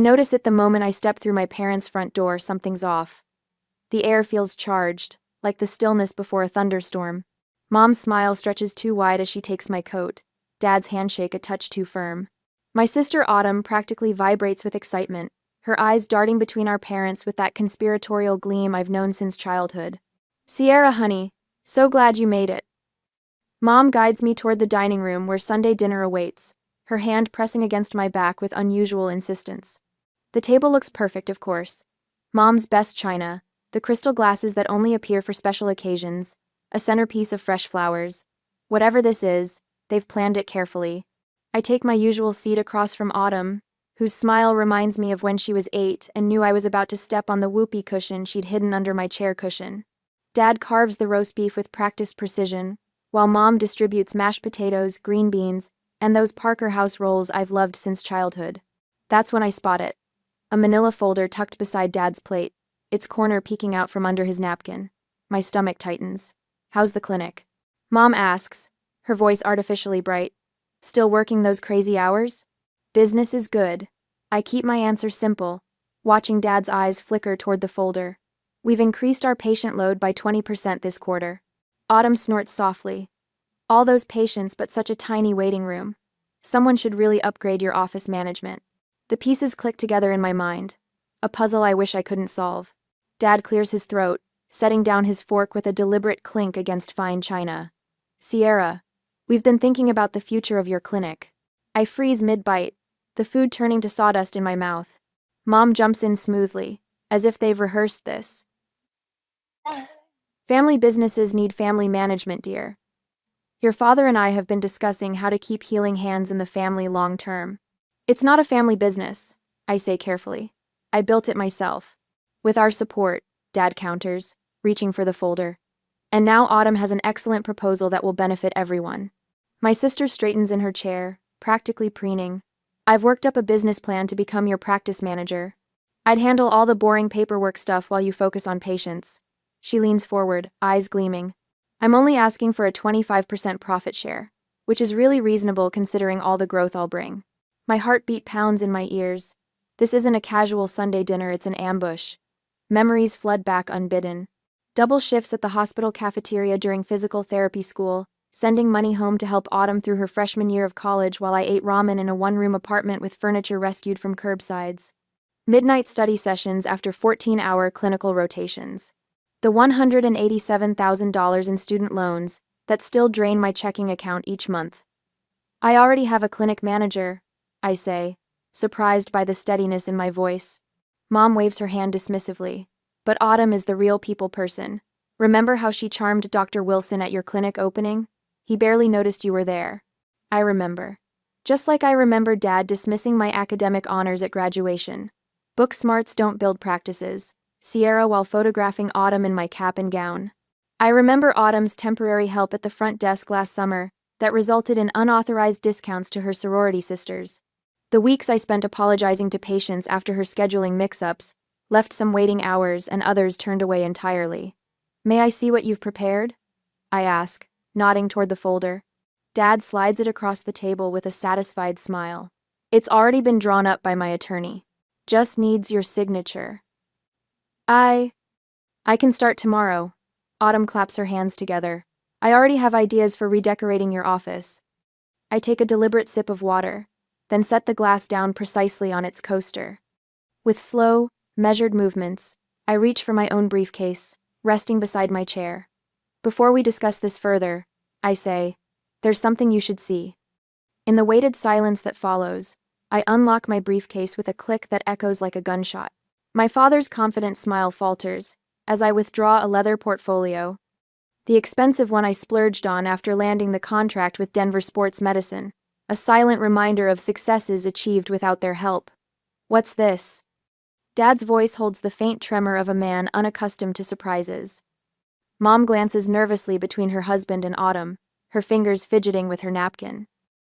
notice it the moment I step through my parents' front door. Something's off. The air feels charged, like the stillness before a thunderstorm. Mom's smile stretches too wide as she takes my coat. Dad's handshake a touch too firm. My sister Autumn practically vibrates with excitement, her eyes darting between our parents with that conspiratorial gleam I've known since childhood. "Sierra, honey, so glad you made it." Mom guides me toward the dining room where Sunday dinner awaits, her hand pressing against my back with unusual insistence. The table looks perfect, of course. Mom's best china, the crystal glasses that only appear for special occasions, a centerpiece of fresh flowers. Whatever this is, they've planned it carefully. I take my usual seat across from Autumn, whose smile reminds me of when she was 8 and knew I was about to step on the whoopee cushion she'd hidden under my chair cushion. Dad carves the roast beef with practiced precision, while Mom distributes mashed potatoes, green beans, and those Parker House rolls I've loved since childhood. That's when I spot it. A manila folder tucked beside Dad's plate, its corner peeking out from under his napkin. My stomach tightens. "How's the clinic?" Mom asks, her voice artificially bright. "Still working those crazy hours?" "Business is good." I keep my answer simple, watching Dad's eyes flicker toward the folder. "We've increased our patient load by 20% this quarter." Autumn snorts softly. "All those patients, but such a tiny waiting room. Someone should really upgrade your office management." The pieces click together in my mind. A puzzle I wish I couldn't solve. Dad clears his throat, setting down his fork with a deliberate clink against fine china. "Sierra, we've been thinking about the future of your clinic." I freeze mid-bite, the food turning to sawdust in my mouth. Mom jumps in smoothly, as if they've rehearsed this. "Family businesses need family management, dear. Your father and I have been discussing how to keep healing hands in the family long term." "It's not a family business," I say carefully. "I built it myself." "With our support," Dad counters, reaching for the folder. "And now Autumn has an excellent proposal that will benefit everyone." My sister straightens in her chair, practically preening. "I've worked up a business plan to become your practice manager. I'd handle all the boring paperwork stuff while you focus on patients." She leans forward, eyes gleaming. "I'm only asking for a 25% profit share, which is really reasonable considering all the growth I'll bring." My heartbeat pounds in my ears. This isn't a casual Sunday dinner, it's an ambush. Memories flood back unbidden. Double shifts at the hospital cafeteria during physical therapy school, sending money home to help Autumn through her freshman year of college while I ate ramen in a one-room apartment with furniture rescued from curbsides. Midnight study sessions after 14-hour clinical rotations. The $187,000 in student loans that still drain my checking account each month. "I already have a clinic manager," I say, surprised by the steadiness in my voice. Mom waves her hand dismissively. "But Autumn is the real people person. Remember how she charmed Dr. Wilson at your clinic opening? He barely noticed you were there." I remember. Just like I remember Dad dismissing my academic honors at graduation. Book smarts don't build practices. Sierra while photographing Autumn in my cap and gown. I remember Autumn's temporary help at the front desk last summer that resulted in unauthorized discounts to her sorority sisters. The weeks I spent apologizing to patients after her scheduling mix-ups left some waiting hours and others turned away entirely. "May I see what you've prepared?" I ask, nodding toward the folder. Dad slides it across the table with a satisfied smile. "It's already been drawn up by my attorney. Just needs your signature." I can start tomorrow." Autumn claps her hands together. "I already have ideas for redecorating your office." I take a deliberate sip of water, then set the glass down precisely on its coaster. With slow, measured movements, I reach for my own briefcase, resting beside my chair. "Before we discuss this further," I say, "there's something you should see." In the weighted silence that follows, I unlock my briefcase with a click that echoes like a gunshot. My father's confident smile falters as I withdraw a leather portfolio, the expensive one I splurged on after landing the contract with Denver Sports Medicine, a silent reminder of successes achieved without their help. "What's this?" Dad's voice holds the faint tremor of a man unaccustomed to surprises. Mom glances nervously between her husband and Autumn, her fingers fidgeting with her napkin.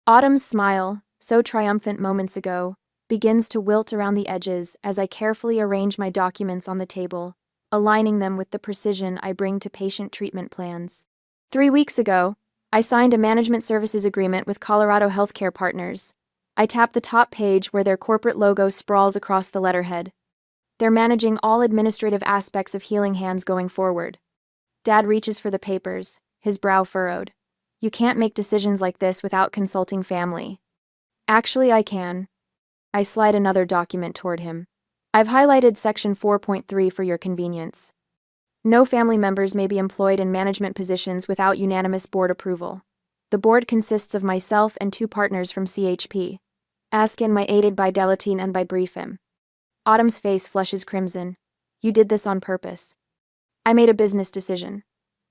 Autumn's smile, so triumphant moments ago, begins to wilt around the edges as I carefully arrange my documents on the table, aligning them with the precision I bring to patient treatment plans. 3 weeks ago, I signed a management services agreement with Colorado Healthcare Partners, I tap the top page where their corporate logo sprawls across the letterhead. They're managing all administrative aspects of Healing Hands going forward. Dad reaches for the papers, his brow furrowed. You can't make decisions like this without consulting family. Actually, I can. I slide another document toward him. I've highlighted section 4.3 for your convenience. No family members may be employed in management positions without unanimous board approval. The board consists of myself and 2 partners from CHP. Askin, my aided by Delatin and by Briefim. Autumn's face flushes crimson. You did this on purpose. I made a business decision.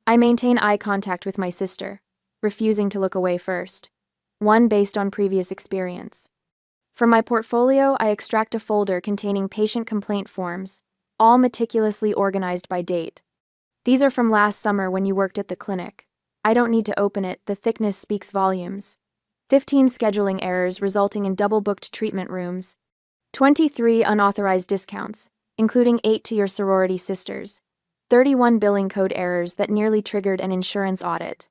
I maintain eye contact with my sister, refusing to look away first. One based on previous experience. From my portfolio, I extract a folder containing patient complaint forms, all meticulously organized by date. These are from last summer when you worked at the clinic. I don't need to open it, the thickness speaks volumes. 15 scheduling errors resulting in double-booked treatment rooms. 23 unauthorized discounts, including 8 to your sorority sisters. 31 billing code errors that nearly triggered an insurance audit.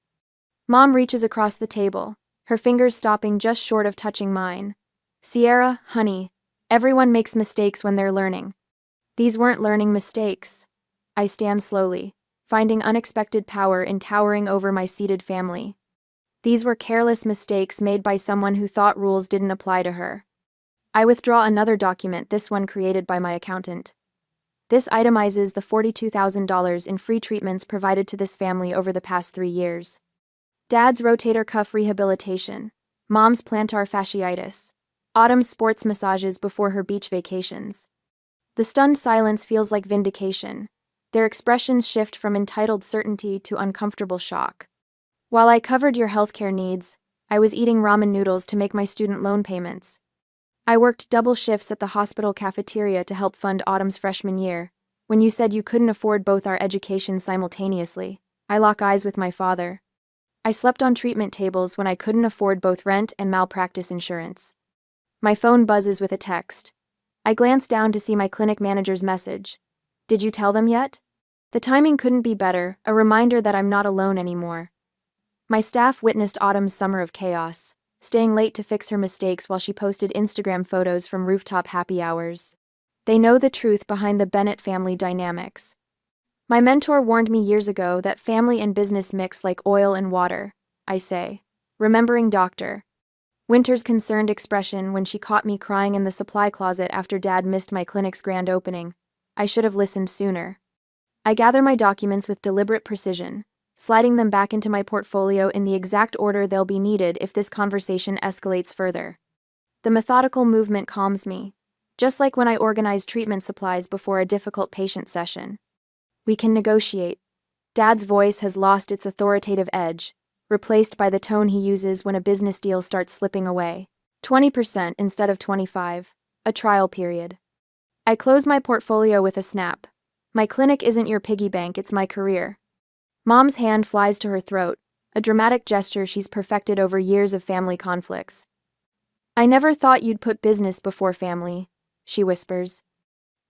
Mom reaches across the table, her fingers stopping just short of touching mine. Sierra, honey, everyone makes mistakes when they're learning. These weren't learning mistakes. I stand slowly, finding unexpected power in towering over my seated family. These were careless mistakes made by someone who thought rules didn't apply to her. I withdraw another document, this one created by my accountant. This itemizes the $42,000 in free treatments provided to this family over the past 3 years. Dad's rotator cuff rehabilitation, Mom's plantar fasciitis, Autumn's sports massages before her beach vacations. The stunned silence feels like vindication. Their expressions shift from entitled certainty to uncomfortable shock. While I covered your healthcare needs, I was eating ramen noodles to make my student loan payments. I worked double shifts at the hospital cafeteria to help fund Autumn's freshman year. When you said you couldn't afford both our educations simultaneously, I lock eyes with my father. I slept on treatment tables when I couldn't afford both rent and malpractice insurance. My phone buzzes with a text. I glance down to see my clinic manager's message. Did you tell them yet? The timing couldn't be better, a reminder that I'm not alone anymore. My staff witnessed Autumn's summer of chaos, staying late to fix her mistakes while she posted Instagram photos from rooftop happy hours. They know the truth behind the Bennett family dynamics. My mentor warned me years ago that family and business mix like oil and water, I say, remembering Dr. Winter's concerned expression when she caught me crying in the supply closet after Dad missed my clinic's grand opening. I should have listened sooner. I gather my documents with deliberate precision, sliding them back into my portfolio in the exact order they'll be needed if this conversation escalates further. The methodical movement calms me, just like when I organize treatment supplies before a difficult patient session. We can negotiate. Dad's voice has lost its authoritative edge, replaced by the tone he uses when a business deal starts slipping away. 20% instead of 25%, a trial period. I close my portfolio with a snap. My clinic isn't your piggy bank, it's my career. Mom's hand flies to her throat, a dramatic gesture she's perfected over years of family conflicts. I never thought you'd put business before family, she whispers.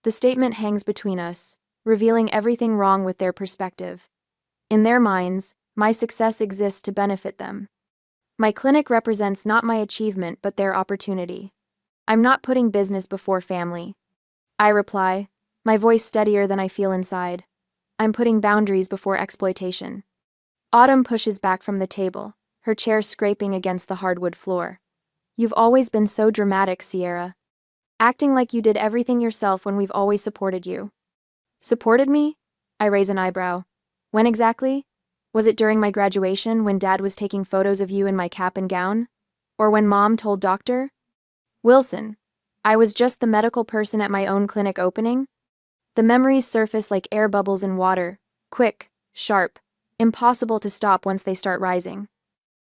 The statement hangs between us, revealing everything wrong with their perspective. In their minds, my success exists to benefit them. My clinic represents not my achievement but their opportunity. I'm not putting business before family. I reply, my voice steadier than I feel inside. I'm putting boundaries before exploitation. Autumn pushes back from the table, her chair scraping against the hardwood floor. You've always been so dramatic, Sierra. Acting like you did everything yourself when we've always supported you. Supported me? I raise an eyebrow. When exactly? Was it during my graduation when Dad was taking photos of you in my cap and gown? Or when Mom told Dr. Wilson I was just the medical person at my own clinic opening? The memories surface like air bubbles in water, quick, sharp, impossible to stop once they start rising.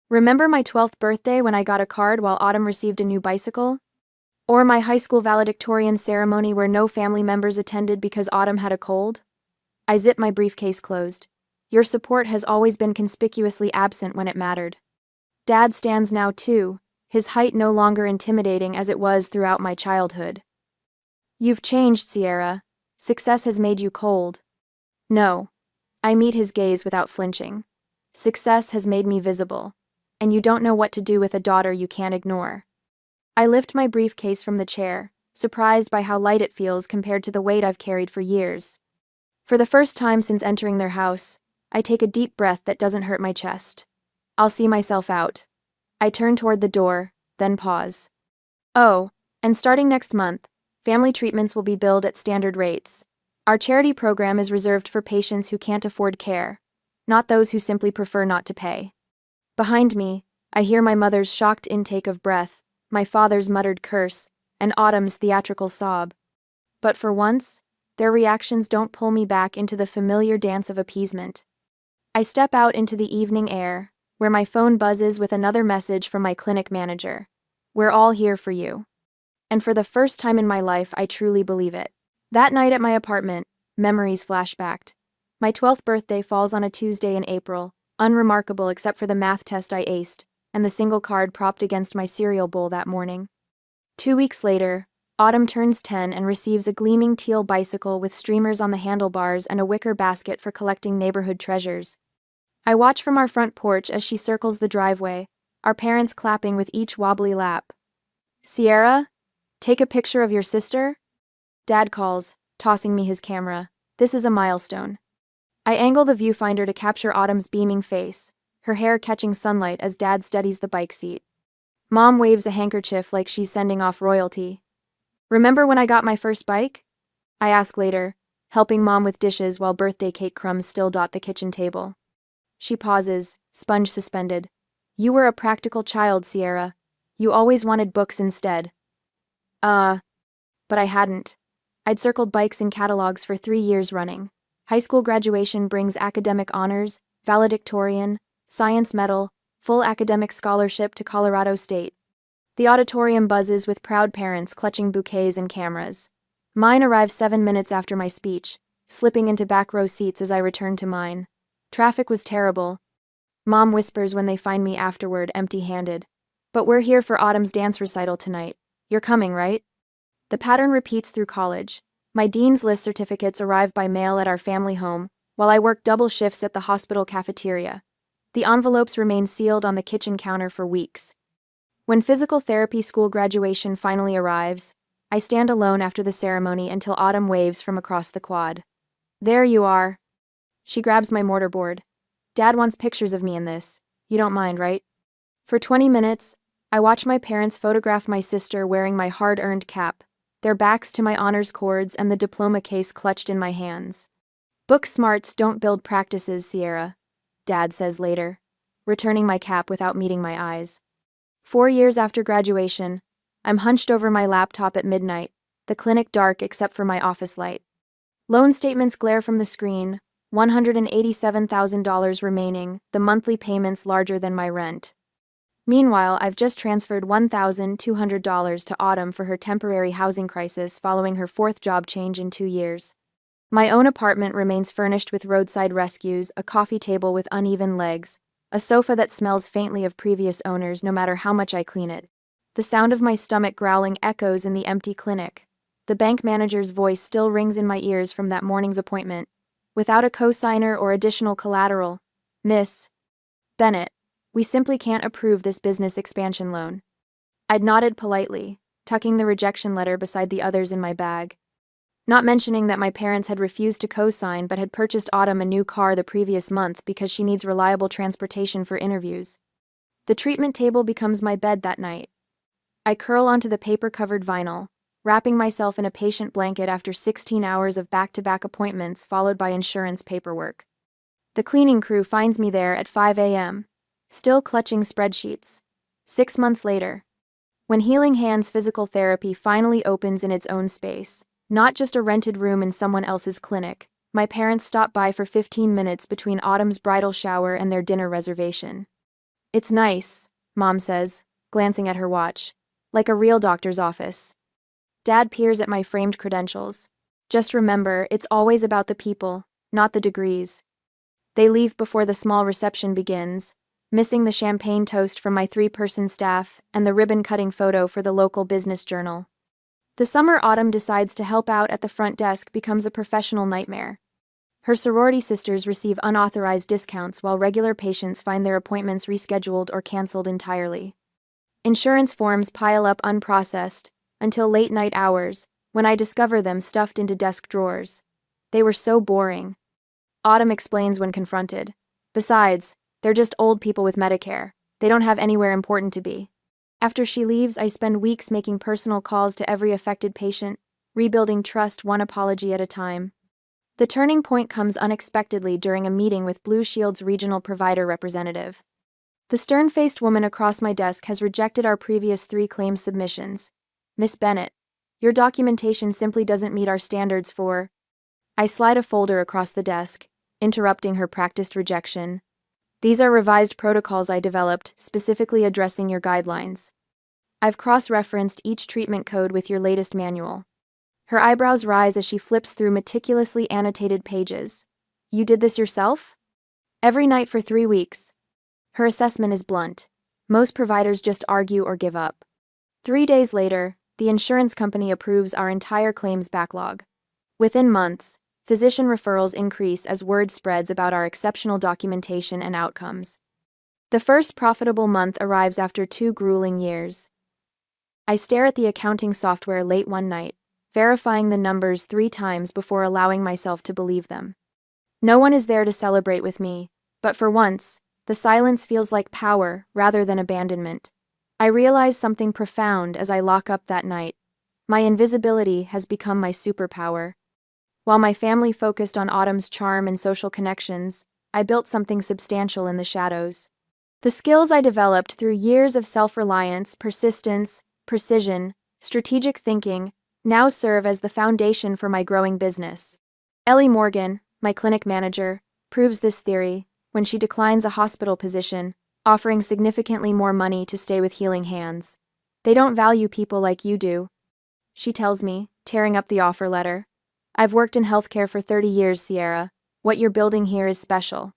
Remember my 12th birthday when I got a card while Autumn received a new bicycle? Or my high school valedictorian ceremony where no family members attended because Autumn had a cold? I zip my briefcase closed. Your support has always been conspicuously absent when it mattered. Dad stands now too, his height no longer intimidating as it was throughout my childhood. You've changed, Sierra. Success has made you cold. No. I meet his gaze without flinching. Success has made me visible, and you don't know what to do with a daughter you can't ignore. I lift my briefcase from the chair, surprised by how light it feels compared to the weight I've carried for years. For the first time since entering their house, I take a deep breath that doesn't hurt my chest. I'll see myself out. I turn toward the door, then pause. Oh, and starting next month, family treatments will be billed at standard rates. Our charity program is reserved for patients who can't afford care, not those who simply prefer not to pay. Behind me, I hear my mother's shocked intake of breath, my father's muttered curse, and Autumn's theatrical sob. But for once, their reactions don't pull me back into the familiar dance of appeasement. I step out into the evening air, where my phone buzzes with another message from my clinic manager. We're all here for you. And for the first time in my life, I truly believe it. That night at my apartment, memories flash back. My 12th birthday falls on a Tuesday in April, unremarkable except for the math test I aced, and the single card propped against my cereal bowl that morning. 2 weeks later, Autumn turns 10 and receives a gleaming teal bicycle with streamers on the handlebars and a wicker basket for collecting neighborhood treasures. I watch from our front porch as she circles the driveway, our parents clapping with each wobbly lap. "Sierra, take a picture of your sister?" Dad calls, tossing me his camera. This is a milestone. I angle the viewfinder to capture Autumn's beaming face, her hair catching sunlight as Dad steadies the bike seat. Mom waves a handkerchief like she's sending off royalty. "Remember when I got my first bike?" I ask later, helping Mom with dishes while birthday cake crumbs still dot the kitchen table. She pauses, sponge suspended. "You were a practical child, Sierra. You always wanted books instead." But I hadn't. I'd circled bikes in catalogs for 3 years running. High school graduation brings academic honors, valedictorian, science medal, full academic scholarship to Colorado State. The auditorium buzzes with proud parents clutching bouquets and cameras. Mine arrives 7 minutes after my speech, slipping into back row seats as I return to mine. Traffic was terrible. Mom whispers when they find me afterward, empty-handed. "But we're here for Autumn's dance recital tonight. You're coming, right?" The pattern repeats through college. My dean's list certificates arrive by mail at our family home, while I work double shifts at the hospital cafeteria. The envelopes remain sealed on the kitchen counter for weeks. When physical therapy school graduation finally arrives, I stand alone after the ceremony until Autumn waves from across the quad. "There you are." She grabs my mortarboard. "Dad wants pictures of me in this. You don't mind, right?" For 20 minutes, I watch my parents photograph my sister wearing my hard-earned cap, their backs to my honors cords and the diploma case clutched in my hands. "Book smarts don't build practices, Sierra," Dad says later, returning my cap without meeting my eyes. 4 years after graduation, I'm hunched over my laptop at midnight, the clinic dark except for my office light. Loan statements glare from the screen, $187,000 remaining, the monthly payments larger than my rent. Meanwhile, I've just transferred $1,200 to Autumn for her temporary housing crisis following her 4th job change in 2 years. My own apartment remains furnished with roadside rescues, a coffee table with uneven legs, a sofa that smells faintly of previous owners no matter how much I clean it. The sound of my stomach growling echoes in the empty clinic. The bank manager's voice still rings in my ears from that morning's appointment. "Without a cosigner or additional collateral, Miss Bennett, we simply can't approve this business expansion loan." I'd nodded politely, tucking the rejection letter beside the others in my bag. Not mentioning that my parents had refused to co-sign but had purchased Autumn a new car the previous month because she needs reliable transportation for interviews. The treatment table becomes my bed that night. I curl onto the paper-covered vinyl, wrapping myself in a patient blanket after 16 hours of back-to-back appointments followed by insurance paperwork. The cleaning crew finds me there at 5 a.m., still clutching spreadsheets. 6 months later, when Healing Hands Physical Therapy finally opens in its own space, not just a rented room in someone else's clinic, my parents stop by for 15 minutes between Autumn's bridal shower and their dinner reservation. "It's nice," Mom says, glancing at her watch. "Like a real doctor's office." Dad peers at my framed credentials. "Just remember, it's always about the people, not the degrees." They leave before the small reception begins, missing the champagne toast from my 3-person staff and the ribbon-cutting photo for the local business journal. The summer Autumn decides to help out at the front desk becomes a professional nightmare. Her sorority sisters receive unauthorized discounts while regular patients find their appointments rescheduled or canceled entirely. Insurance forms pile up unprocessed until late night hours, when I discover them stuffed into desk drawers. They were so boring. Autumn explains when confronted. Besides, they're just old people with Medicare. They don't have anywhere important to be. After she leaves, I spend weeks making personal calls to every affected patient, rebuilding trust one apology at a time. The turning point comes unexpectedly during a meeting with Blue Shield's regional provider representative. The stern-faced woman across my desk has rejected our previous 3 claims submissions. Miss Bennett, your documentation simply doesn't meet our standards for... I slide a folder across the desk, interrupting her practiced rejection. These are revised protocols I developed, specifically addressing your guidelines. I've cross-referenced each treatment code with your latest manual. Her eyebrows rise as she flips through meticulously annotated pages. You did this yourself? Every night for 3 weeks. Her assessment is blunt. Most providers just argue or give up. 3 days later, the insurance company approves our entire claims backlog. Within months, physician referrals increase as word spreads about our exceptional documentation and outcomes. The first profitable month arrives after 2 grueling years. I stare at the accounting software late one night, verifying the numbers 3 times before allowing myself to believe them. No one is there to celebrate with me, but for once, the silence feels like power rather than abandonment. I realize something profound as I lock up that night. My invisibility has become my superpower. While my family focused on Autumn's charm and social connections, I built something substantial in the shadows. The skills I developed through years of self-reliance, persistence, precision, strategic thinking, now serve as the foundation for my growing business. Ellie Morgan, my clinic manager, proves this theory when she declines a hospital position, offering significantly more money to stay with Healing Hands. They don't value people like you do, she tells me, tearing up the offer letter. I've worked in healthcare for 30 years, Sierra. What you're building here is special.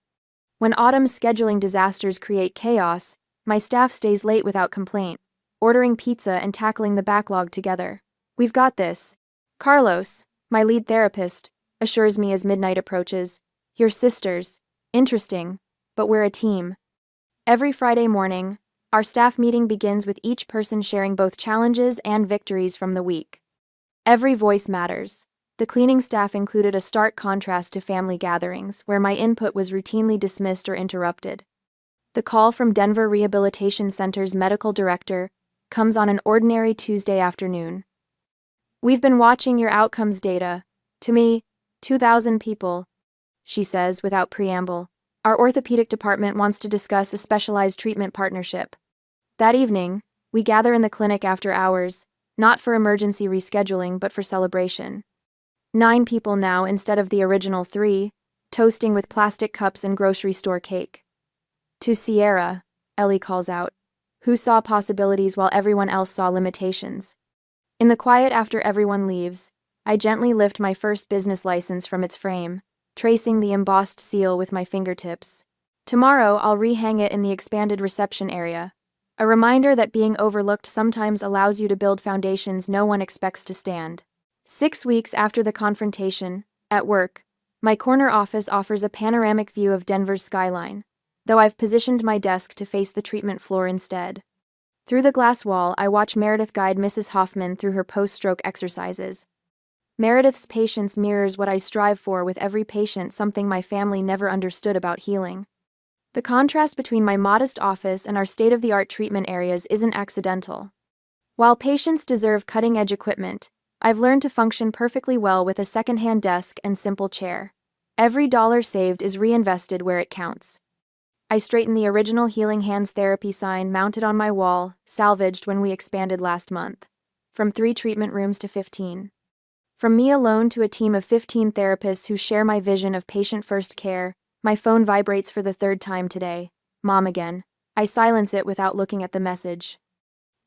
When Autumn's scheduling disasters create chaos, my staff stays late without complaint, ordering pizza and tackling the backlog together. We've got this. Carlos, my lead therapist, assures me as midnight approaches. You're sisters. Interesting, but we're a team. Every Friday morning, our staff meeting begins with each person sharing both challenges and victories from the week. Every voice matters. The cleaning staff included a stark contrast to family gatherings, where my input was routinely dismissed or interrupted. The call from Denver Rehabilitation Center's medical director comes on an ordinary Tuesday afternoon. We've been watching your outcomes data. To me, 2,000 people, she says without preamble. Our orthopedic department wants to discuss a specialized treatment partnership. That evening, we gather in the clinic after hours, not for emergency rescheduling but for celebration. 9 people now instead of the original 3, toasting with plastic cups and grocery store cake. To Sierra, Ellie calls out, who saw possibilities while everyone else saw limitations. In the quiet after everyone leaves, I gently lift my first business license from its frame, tracing the embossed seal with my fingertips. Tomorrow, I'll rehang it in the expanded reception area, a reminder that being overlooked sometimes allows you to build foundations no one expects to stand. 6 weeks after the confrontation, at work, my corner office offers a panoramic view of Denver's skyline, though I've positioned my desk to face the treatment floor instead. Through the glass wall, I watch Meredith guide Mrs. Hoffman through her post-stroke exercises. Meredith's patience mirrors what I strive for with every patient, something my family never understood about healing. The contrast between my modest office and our state-of-the-art treatment areas isn't accidental. While patients deserve cutting-edge equipment, I've learned to function perfectly well with a second-hand desk and simple chair. Every dollar saved is reinvested where it counts. I straighten the original Healing Hands therapy sign mounted on my wall, salvaged when we expanded last month. From 3 treatment rooms to 15. From me alone to a team of 15 therapists who share my vision of patient-first care, my phone vibrates for the 3rd time today. Mom again. I silence it without looking at the message.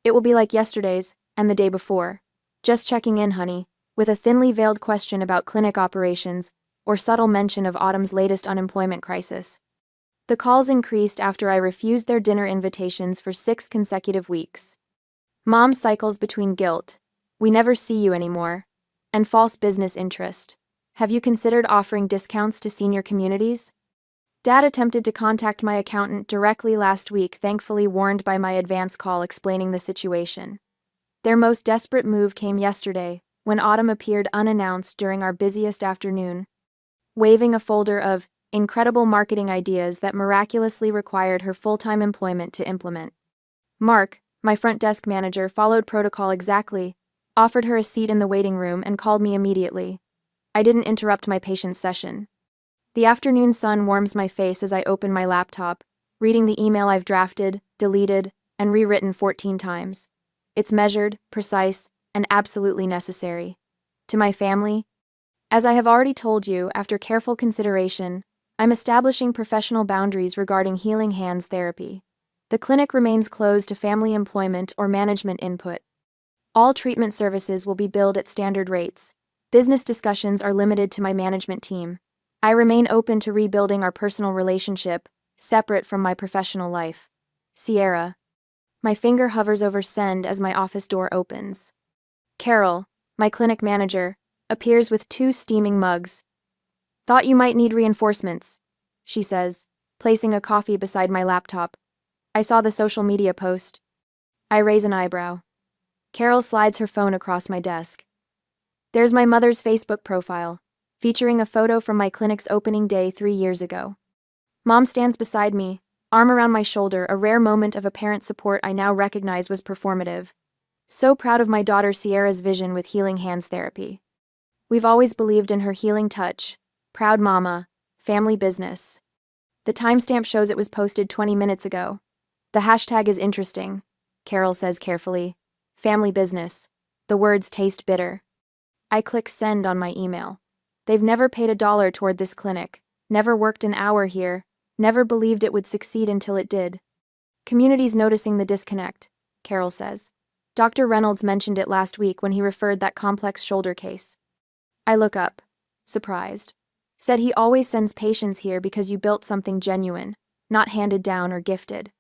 It will be like yesterday's, and the day before. Just checking in, honey, with a thinly veiled question about clinic operations, or subtle mention of Autumn's latest unemployment crisis. The calls increased after I refused their dinner invitations for 6 consecutive weeks. Mom cycles between guilt, we never see you anymore, and false business interest. Have you considered offering discounts to senior communities? Dad attempted to contact my accountant directly last week, thankfully warned by my advance call explaining the situation. Their most desperate move came yesterday, when Autumn appeared unannounced during our busiest afternoon, waving a folder of incredible marketing ideas that miraculously required her full-time employment to implement. Mark, my front desk manager, followed protocol exactly, offered her a seat in the waiting room, and called me immediately. I didn't interrupt my patient's session. The afternoon sun warms my face as I open my laptop, reading the email I've drafted, deleted, and rewritten 14 times. It's measured, precise, and absolutely necessary. To my family, as I have already told you, after careful consideration, I'm establishing professional boundaries regarding healing hands therapy. The clinic remains closed to family employment or management input. All treatment services will be billed at standard rates. Business discussions are limited to my management team. I remain open to rebuilding our personal relationship, separate from my professional life. Sierra. My finger hovers over send as my office door opens. Carol, my clinic manager, appears with 2 steaming mugs. "Thought you might need reinforcements," she says, placing a coffee beside my laptop. "I saw the social media post." I raise an eyebrow. Carol slides her phone across my desk. "There's my mother's Facebook profile, featuring a photo from my clinic's opening day 3 years ago. Mom stands beside me, arm around my shoulder, a rare moment of apparent support I now recognize was performative. So proud of my daughter Sierra's vision with healing hands therapy. We've always believed in her healing touch. Proud mama, family business." The timestamp shows it was posted 20 minutes ago. The hashtag is interesting, Carol says carefully. Family business. The words taste bitter. I click send on my email. They've never paid $1 toward this clinic, never worked an hour here, never believed it would succeed until it did. Community's noticing the disconnect, Carol says. Dr. Reynolds mentioned it last week when he referred that complex shoulder case. I look up, surprised. Said he always sends patients here because you built something genuine, not handed down or gifted.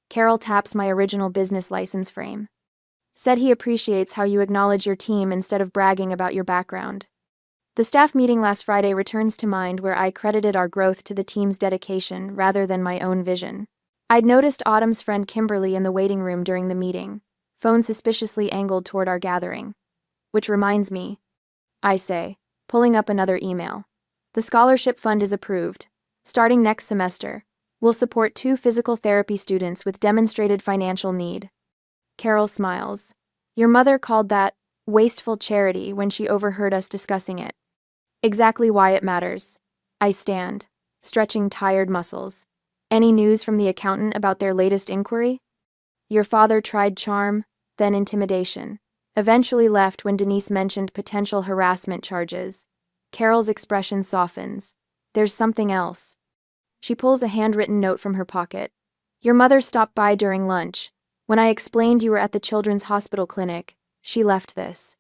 Carol taps my original business license frame. Said he appreciates how you acknowledge your team instead of bragging about your background. The staff meeting last Friday returns to mind, where I credited our growth to the team's dedication rather than my own vision. I'd noticed Autumn's friend Kimberly in the waiting room during the meeting, phone suspiciously angled toward our gathering. Which reminds me, I say, pulling up another email. The scholarship fund is approved. Starting next semester, we'll support 2 physical therapy students with demonstrated financial need. Carol smiles. Your mother called that wasteful charity when she overheard us discussing it. Exactly why it matters. I stand, stretching tired muscles. Any news from the accountant about their latest inquiry? Your father tried charm, then intimidation. Eventually left when Denise mentioned potential harassment charges. Carol's expression softens. There's something else. She pulls a handwritten note from her pocket. Your mother stopped by during lunch. When I explained you were at the Children's Hospital Clinic, she left this.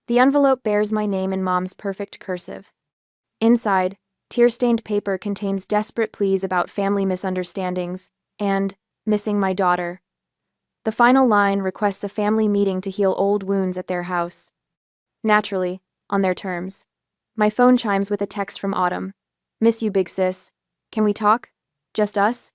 The envelope bears my name in Mom's perfect cursive. Inside, tear-stained paper contains desperate pleas about family misunderstandings and missing my daughter. The final line requests a family meeting to heal old wounds at their house. Naturally, on their terms. My phone chimes with a text from Autumn. Miss you, big sis. Can we talk? Just us?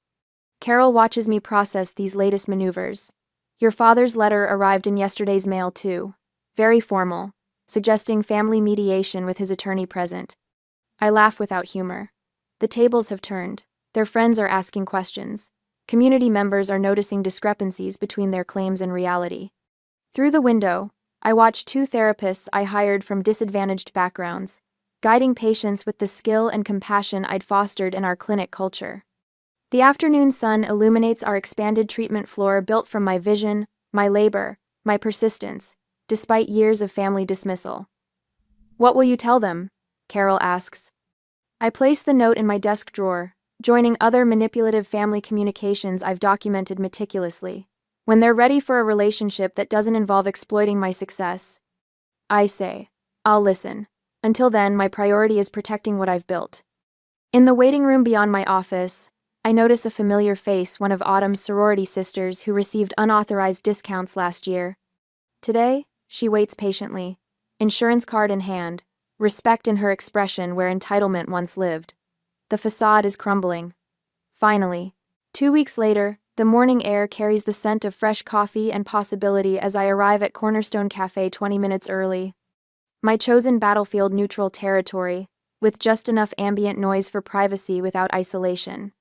Carol watches me process these latest maneuvers. Your father's letter arrived in yesterday's mail too. Very formal, suggesting family mediation with his attorney present. I laugh without humor. The tables have turned. Their friends are asking questions. Community members are noticing discrepancies between their claims and reality. Through the window, I watch 2 therapists I hired from disadvantaged backgrounds, guiding patients with the skill and compassion I'd fostered in our clinic culture. The afternoon sun illuminates our expanded treatment floor built from my vision, my labor, my persistence, despite years of family dismissal. What will you tell them? Carol asks. I place the note in my desk drawer, joining other manipulative family communications I've documented meticulously. When they're ready for a relationship that doesn't involve exploiting my success, I say, I'll listen. Until then, my priority is protecting what I've built. In the waiting room beyond my office, I notice a familiar face, one of Autumn's sorority sisters who received unauthorized discounts last year. Today, she waits patiently, insurance card in hand, respect in her expression where entitlement once lived. The facade is crumbling. Finally. 2 weeks later, the morning air carries the scent of fresh coffee and possibility as I arrive at Cornerstone Cafe 20 minutes early. My chosen battlefield-neutral territory, with just enough ambient noise for privacy without isolation.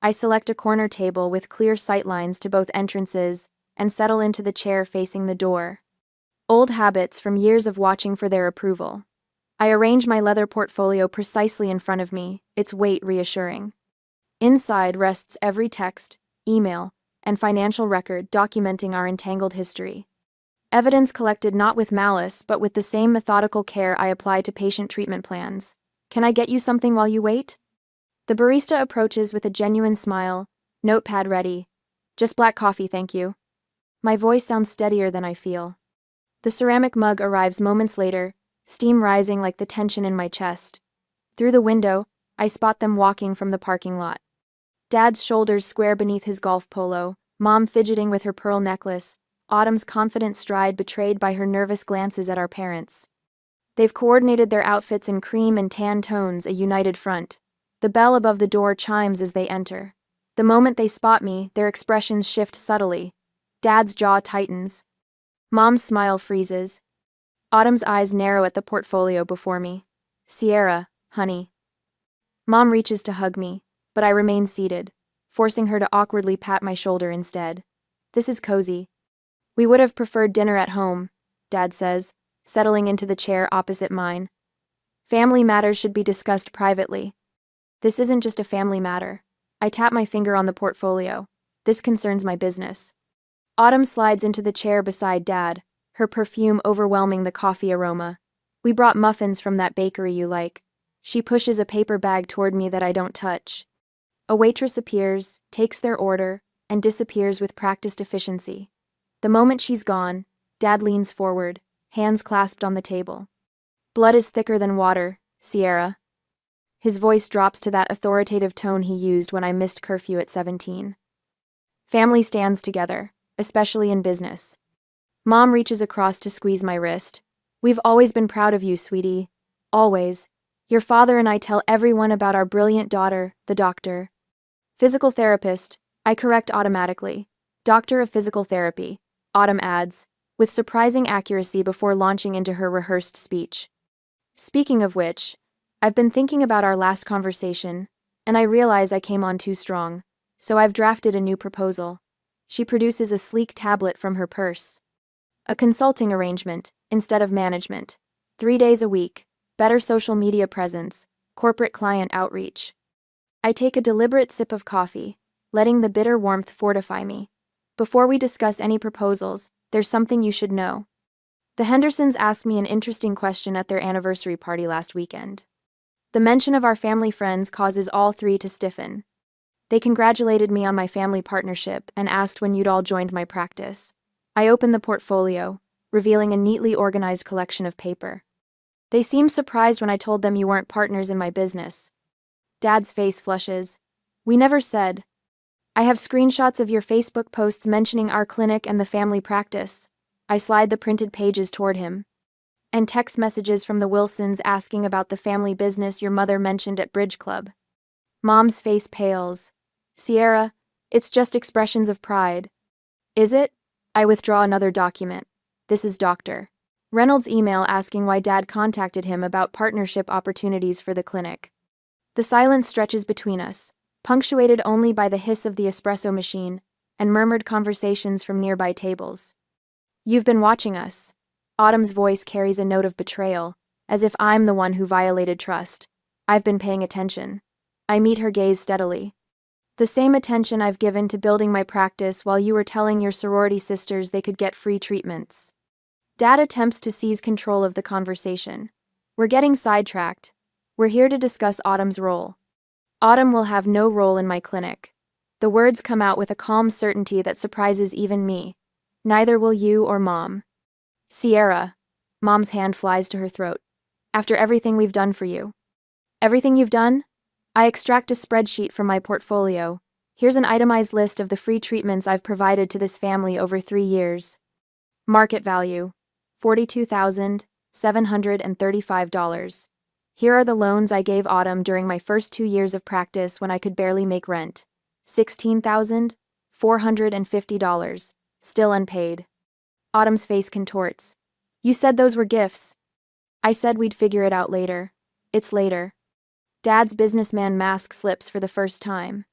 I select a corner table with clear sightlines to both entrances and settle into the chair facing the door. Old habits from years of watching for their approval. I arrange my leather portfolio precisely in front of me, its weight reassuring. Inside rests every text, email, and financial record documenting our entangled history. Evidence collected not with malice but with the same methodical care I apply to patient treatment plans. Can I get you something while you wait? The barista approaches with a genuine smile, notepad ready. Just black coffee, thank you. My voice sounds steadier than I feel. The ceramic mug arrives moments later, steam rising like the tension in my chest. Through the window, I spot them walking from the parking lot. Dad's shoulders square beneath his golf polo, Mom fidgeting with her pearl necklace, Autumn's confident stride betrayed by her nervous glances at our parents. They've coordinated their outfits in cream and tan tones, a united front. The bell above the door chimes as they enter. The moment they spot me, their expressions shift subtly. Dad's jaw tightens. Mom's smile freezes. Autumn's eyes narrow at the portfolio before me. Sierra, honey. Mom reaches to hug me, but I remain seated, forcing her to awkwardly pat my shoulder instead. This is cozy. We would have preferred dinner at home, Dad says, settling into the chair opposite mine. Family matters should be discussed privately. This isn't just a family matter. I tap my finger on the portfolio. This concerns my business. Autumn slides into the chair beside Dad, her perfume overwhelming the coffee aroma. We brought muffins from that bakery you like. She pushes a paper bag toward me that I don't touch. A waitress appears, takes their order, and disappears with practiced efficiency. The moment she's gone, Dad leans forward, hands clasped on the table. Blood is thicker than water, Sierra. His voice drops to that authoritative tone he used when I missed curfew at 17. Family stands together, especially in business. Mom reaches across to squeeze my wrist. We've always been proud of you, sweetie. Always. Your father and I tell everyone about our brilliant daughter, the doctor. Physical therapist, I correct automatically. Doctor of physical therapy, Autumn adds, with surprising accuracy before launching into her rehearsed speech. Speaking of which, I've been thinking about our last conversation, and I realize I came on too strong, so I've drafted a new proposal. She produces a sleek tablet from her purse. A consulting arrangement, instead of management. 3 days a week, better social media presence, corporate client outreach. I take a deliberate sip of coffee, letting the bitter warmth fortify me. Before we discuss any proposals, there's something you should know. The Hendersons asked me an interesting question at their anniversary party last weekend. The mention of our family friends causes all three to stiffen. They congratulated me on my family partnership and asked when you'd all joined my practice. I opened the portfolio, revealing a neatly organized collection of paper. They seemed surprised when I told them you weren't partners in my business. Dad's face flushes. We never said. I have screenshots of your Facebook posts mentioning our clinic and the family practice. I slide the printed pages toward him. And text messages from the Wilsons asking about the family business your mother mentioned at Bridge Club. Mom's face pales. Sierra, it's just expressions of pride. Is it? I withdraw another document. This is Dr. Reynolds' email asking why Dad contacted him about partnership opportunities for the clinic. The silence stretches between us, punctuated only by the hiss of the espresso machine and murmured conversations from nearby tables. You've been watching us. Autumn's voice carries a note of betrayal, as if I'm the one who violated trust. I've been paying attention. I meet her gaze steadily. The same attention I've given to building my practice while you were telling your sorority sisters they could get free treatments. Dad attempts to seize control of the conversation. We're getting sidetracked. We're here to discuss Autumn's role. Autumn will have no role in my clinic. The words come out with a calm certainty that surprises even me. Neither will you or Mom. Sierra. Mom's hand flies to her throat. After everything we've done for you. Everything you've done? I extract a spreadsheet from my portfolio. Here's an itemized list of the free treatments I've provided to this family over 3 years. Market value, $42,735. Here are the loans I gave Autumn during my first 2 years of practice when I could barely make rent. $16,450, still unpaid. Autumn's face contorts. You said those were gifts. I said we'd figure it out later. It's later. Dad's businessman mask slips for the first time.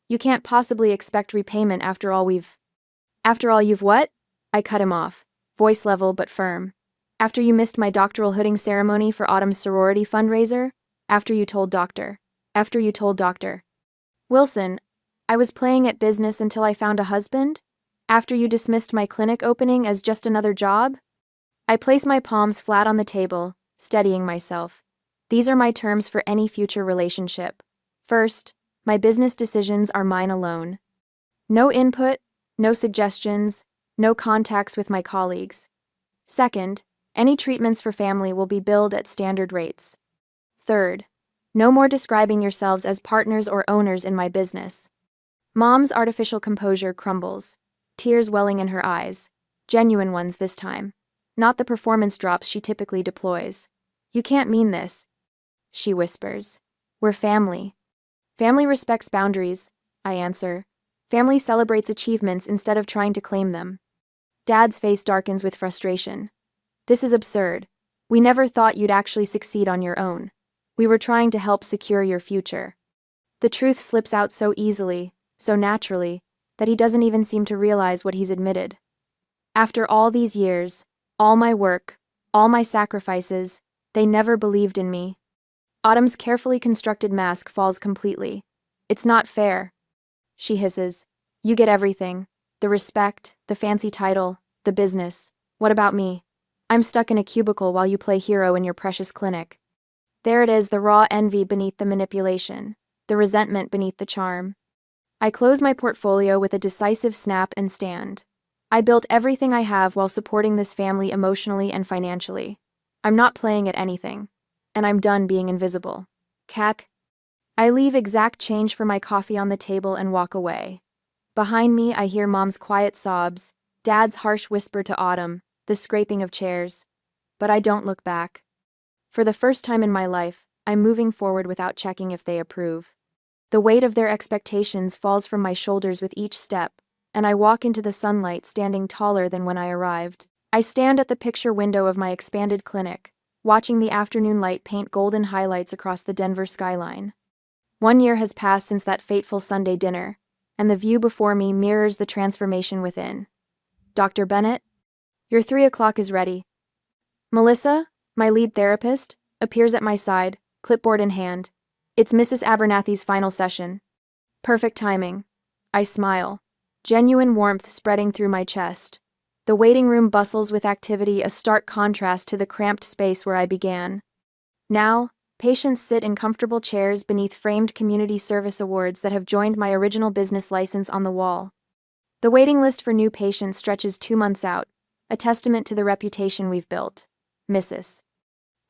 You can't possibly expect repayment after all you've what? I cut him off, voice level but firm. After you missed my doctoral hooding ceremony for Autumn's sorority fundraiser? After you told Dr. Wilson, I was playing at business until I found a husband? After you dismissed my clinic opening as just another job? I place my palms flat on the table, steadying myself. These are my terms for any future relationship. First, my business decisions are mine alone. No input, no suggestions, no contacts with my colleagues. Second, any treatments for family will be billed at standard rates. Third, no more describing yourselves as partners or owners in my business. Mom's artificial composure crumbles, tears welling in her eyes, genuine ones this time, not the performance drops she typically deploys. You can't mean this, she whispers. We're family. Family respects boundaries, I answer. Family celebrates achievements instead of trying to claim them. Dad's face darkens with frustration. This is absurd. We never thought you'd actually succeed on your own. We were trying to help secure your future. The truth slips out so easily, so naturally, that he doesn't even seem to realize what he's admitted. After all these years, all my work, all my sacrifices, they never believed in me. Autumn's carefully constructed mask falls completely. It's not fair, she hisses. You get everything. The respect, the fancy title, the business. What about me? I'm stuck in a cubicle while you play hero in your precious clinic. There it is, the raw envy beneath the manipulation, the resentment beneath the charm. I close my portfolio with a decisive snap and stand. I built everything I have while supporting this family emotionally and financially. I'm not playing at anything. And I'm done being invisible. Cack. I leave exact change for my coffee on the table and walk away. Behind me, I hear Mom's quiet sobs, Dad's harsh whisper to Autumn, the scraping of chairs. But I don't look back. For the first time in my life, I'm moving forward without checking if they approve. The weight of their expectations falls from my shoulders with each step, and I walk into the sunlight standing taller than when I arrived. I stand at the picture window of my expanded clinic, watching the afternoon light paint golden highlights across the Denver skyline. 1 year has passed since that fateful Sunday dinner, and the view before me mirrors the transformation within. Dr. Bennett, your 3 o'clock is ready. Melissa, my lead therapist, appears at my side, clipboard in hand. It's Mrs. Abernathy's final session. Perfect timing. I smile, genuine warmth spreading through my chest. The waiting room bustles with activity, a stark contrast to the cramped space where I began. Now, patients sit in comfortable chairs beneath framed community service awards that have joined my original business license on the wall. The waiting list for new patients stretches 2 months out, a testament to the reputation we've built. Mrs.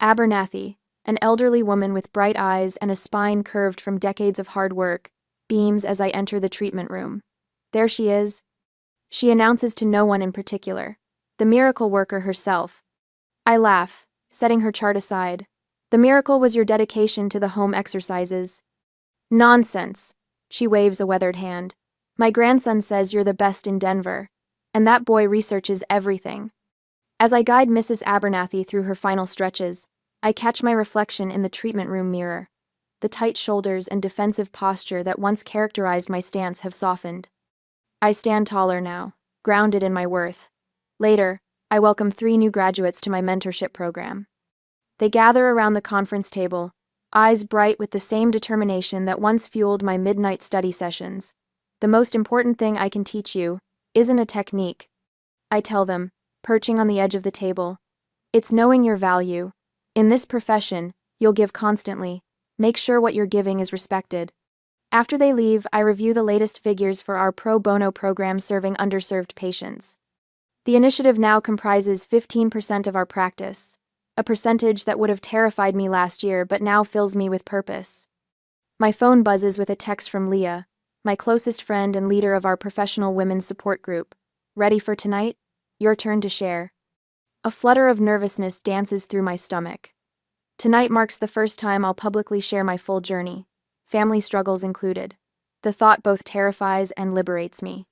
Abernathy, an elderly woman with bright eyes and a spine curved from decades of hard work, beams as I enter the treatment room. There she is. She announces to no one in particular. The miracle worker herself. I laugh, setting her chart aside. The miracle was your dedication to the home exercises. Nonsense. She waves a weathered hand. My grandson says you're the best in Denver. And that boy researches everything. As I guide Mrs. Abernathy through her final stretches, I catch my reflection in the treatment room mirror. The tight shoulders and defensive posture that once characterized my stance have softened. I stand taller now, grounded in my worth. Later, I welcome 3 new graduates to my mentorship program. They gather around the conference table, eyes bright with the same determination that once fueled my midnight study sessions. The most important thing I can teach you isn't a technique, I tell them, perching on the edge of the table. It's knowing your value. In this profession, you'll give constantly. Make sure what you're giving is respected. After they leave, I review the latest figures for our pro bono program serving underserved patients. The initiative now comprises 15% of our practice, a percentage that would have terrified me last year but now fills me with purpose. My phone buzzes with a text from Leah, my closest friend and leader of our professional women's support group. Ready for tonight? Your turn to share. A flutter of nervousness dances through my stomach. Tonight marks the first time I'll publicly share my full journey, family struggles included. The thought both terrifies and liberates me.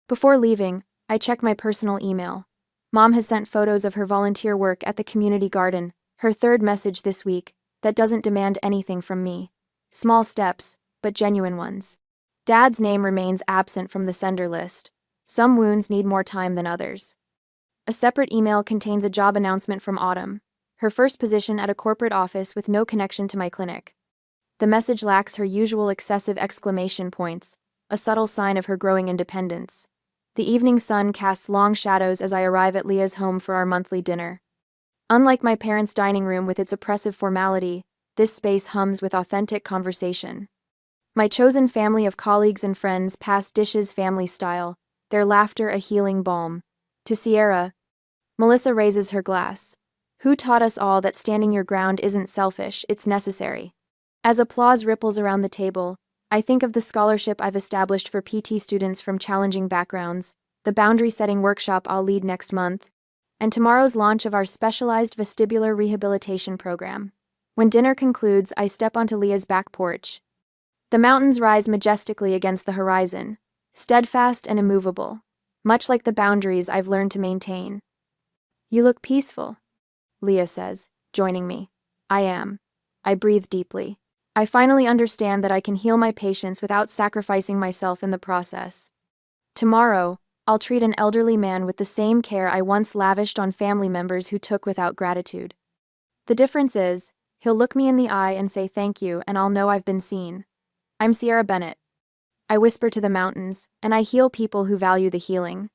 Before leaving, I check my personal email. Mom has sent photos of her volunteer work at the community garden, her third message this week, that doesn't demand anything from me. Small steps, but genuine ones. Dad's name remains absent from the sender list. Some wounds need more time than others. A separate email contains a job announcement from Autumn, her first position at a corporate office with no connection to my clinic. The message lacks her usual excessive exclamation points, a subtle sign of her growing independence. The evening sun casts long shadows as I arrive at Leah's home for our monthly dinner. Unlike my parents' dining room with its oppressive formality, this space hums with authentic conversation. My chosen family of colleagues and friends pass dishes family style, their laughter a healing balm. To Sierra, Melissa raises her glass. Who taught us all that standing your ground isn't selfish, it's necessary? As applause ripples around the table, I think of the scholarship I've established for PT students from challenging backgrounds, the boundary-setting workshop I'll lead next month, and tomorrow's launch of our specialized vestibular rehabilitation program. When dinner concludes, I step onto Leah's back porch. The mountains rise majestically against the horizon, steadfast and immovable, much like the boundaries I've learned to maintain. You look peaceful, Leah says, joining me. I am. I breathe deeply. I finally understand that I can heal my patients without sacrificing myself in the process. Tomorrow, I'll treat an elderly man with the same care I once lavished on family members who took without gratitude. The difference is, he'll look me in the eye and say thank you, and I'll know I've been seen. I'm Sierra Bennett. I whisper to the mountains, and I heal people who value the healing.